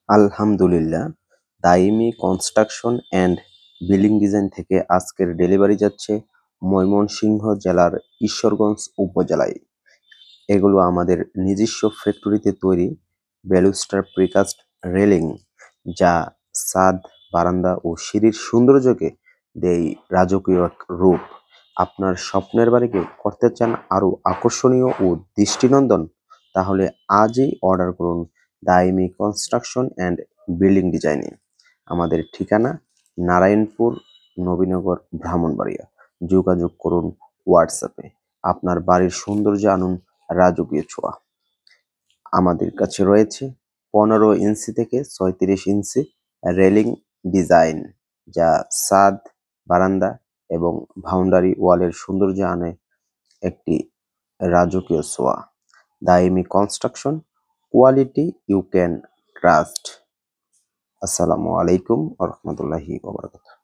আলহামদুলিল্লাহ। দাইমি construction and building design থেকে আজকের ডেলিভারি যাচ্ছে ময়মনসিংহ জেলার ঈশ্বরগঞ্জ উপজেলায়। এগুলো আমাদের নিজস্ব ফ্যাক্টরিতে তৈরি ব্যালুস্টার প্রিকাস্ট রেলিং, যা ছাদ, বারান্দা ও সিঁড়ির সৌন্দর্যকে দেয় রাজকীয় এক রূপ। আপনার স্বপ্নের বাড়িকে করতে চান আরও আকর্ষণীয় ও দৃষ্টিনন্দন? তাহলে আজই অর্ডার করুন দাইমি কনস্ট্রাকশন অ্যান্ড বিল্ডিং ডিজাইনে। আমাদের ঠিকানা নারায়ণপুর, নবীনগর, ব্রাহ্মণবাড়িয়া। যোগাযোগ করুন হোয়াটসঅ্যাপে। আপনার বাড়ির সৌন্দর্যে আনুন রাজকীয় ছোঁয়া। আমাদের কাছে রয়েছে 15 ইঞ্চি থেকে 36 ইঞ্চি রেলিং ডিজাইন, যা ছাদ, বারান্দা এবং বাউন্ডারি ওয়ালের সৌন্দর্য আনে একটি রাজকীয় ছোঁয়া। Daimi construction, quality you can trust. আসসালামু আলাইকুম ওয়া রাহমাতুল্লাহি ওয়া বারাকাতুহু।